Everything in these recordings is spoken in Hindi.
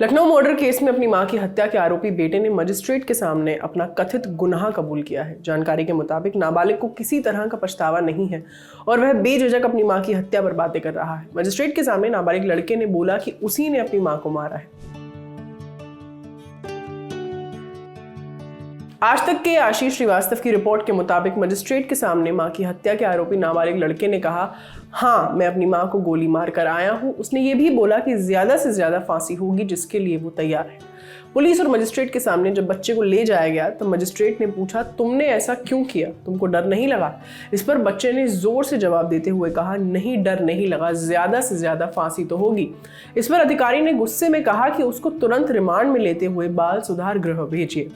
लखनऊ मर्डर केस में अपनी मां की हत्या के आरोपी बेटे ने मजिस्ट्रेट के सामने अपना कथित गुनाह कबूल किया है। जानकारी के मुताबिक नाबालिग को किसी तरह का पछतावा नहीं है और वह बेझिझक अपनी मां की हत्या पर बातें कर रहा है। मजिस्ट्रेट के सामने नाबालिग लड़के ने बोला कि उसी ने अपनी मां को मारा है। आज तक के आशीष श्रीवास्तव की रिपोर्ट के मुताबिक मजिस्ट्रेट के सामने मां की हत्या के आरोपी नाबालिग लड़के ने कहा, हाँ मैं अपनी मां को गोली मार कर आया हूं। उसने ये भी बोला कि ज्यादा से ज्यादा फांसी होगी जिसके लिए वो तैयार है। पुलिस और मजिस्ट्रेट के सामने जब बच्चे को ले जाया गया तो मजिस्ट्रेट ने पूछा, तुमने ऐसा क्यों किया, तुमको डर नहीं लगा? इस पर बच्चे ने जोर से जवाब देते हुए कहा, नहीं डर नहीं लगा, ज्यादा से ज्यादा फांसी तो होगी। इस पर अधिकारी ने गुस्से में कहा कि उसको तुरंत रिमांड में लेते हुए बाल सुधार गृह भेजिए।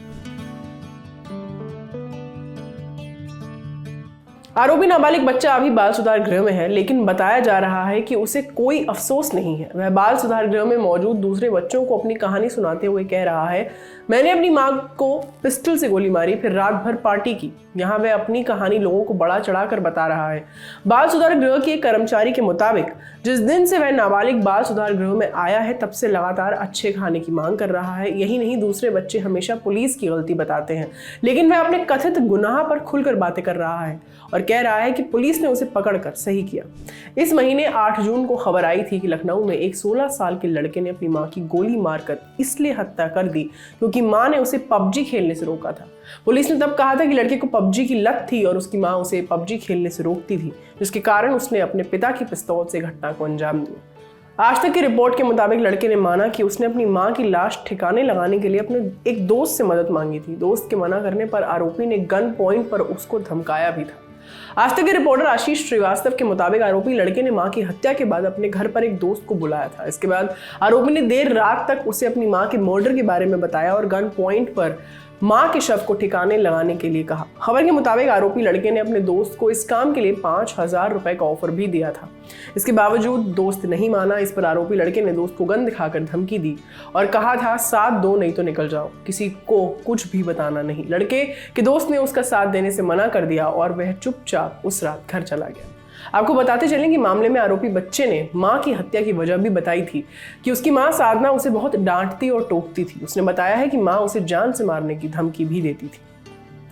आरोपी नाबालिग बच्चा अभी बाल सुधार गृह में है, लेकिन बताया जा रहा है कि उसे कोई अफसोस नहीं है। वह बाल सुधार गृह में मौजूद दूसरे बच्चों को अपनी कहानी सुनाते हुए कह रहा है, मैंने अपनी मां को पिस्टल से गोली मारी, फिर रात भर पार्टी की। यहाँ वह अपनी कहानी लोगों को बढ़ा चढ़ाकर बता रहा है। बाल सुधार गृह के एक कर्मचारी के मुताबिक जिस दिन से वह नाबालिग बाल सुधार गृह में आया है तब से लगातार अच्छे खाने की मांग कर रहा है। यही नहीं, दूसरे बच्चे हमेशा पुलिस की गलती बताते हैं, लेकिन वह अपने कथित गुनाह पर खुलकर बातें कर रहा है और कह रहा है कि पुलिस ने उसे पकड़कर सही किया। इस महीने 8 जून को खबर आई थी कि लखनऊ में एक 16 साल के लड़के ने अपनी मां की गोली मारकर इसलिए हत्या कर दी क्योंकि मां ने उसे पबजी खेलने से रोका था। पुलिस ने तब कहा था कि लड़के को पबजी की लत थी और उसकी मां उसे पबजी खेलने से रोकती थी, जिसके कारण उसने अपने पिता की पिस्तौल से घटना को अंजाम दिया। आज तक की रिपोर्ट के मुताबिक लड़के ने माना कि उसने अपनी मां की लाश ठिकाने लगाने के लिए अपने एक दोस्त से मदद मांगी थी। दोस्त के मना करने पर आरोपी ने गन पॉइंट पर उसको धमकाया भी था। आज तक के रिपोर्टर आशीष श्रीवास्तव के मुताबिक आरोपी लड़के ने मां की हत्या के बाद अपने घर पर एक दोस्त को बुलाया था। इसके बाद आरोपी ने देर रात तक उसे अपनी मां के मर्डर के बारे में बताया और गन पॉइंट पर मां के शव को ठिकाने लगाने के लिए कहा। खबर के मुताबिक आरोपी लड़के ने अपने दोस्त को इस काम के लिए 5000 रुपए का ऑफर भी दिया था। इसके बावजूद दोस्त नहीं माना। इस पर आरोपी लड़के ने दोस्त को गन दिखाकर धमकी दी और कहा था, साथ दो नहीं तो निकल जाओ, किसी को कुछ भी बताना नहीं। लड़के के दोस्त ने उसका साथ देने से मना कर दिया और वह चुपचाप उस रात घर चला गया। आपको बताते चलें कि मामले में आरोपी बच्चे ने मां की हत्या की वजह भी बताई थी कि उसकी मां साधना उसे बहुत डांटती और टोकती थी। उसने बताया है कि मां उसे जान से मारने की धमकी भी देती थी।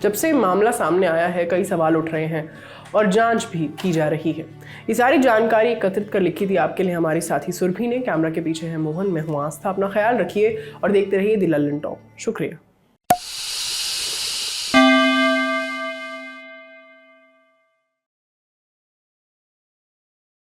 जब से मामला सामने आया है कई सवाल उठ रहे हैं और जांच भी की जा रही है। ये सारी जानकारी एकत्रित कर लिखी थी आपके लिए हमारी साथी सुरभि ने। कैमरा के पीछे है मोहन, मैं हूं आस्था। अपना ख्याल रखिए और देखते रहिए द लल्लन टॉप। शुक्रिया।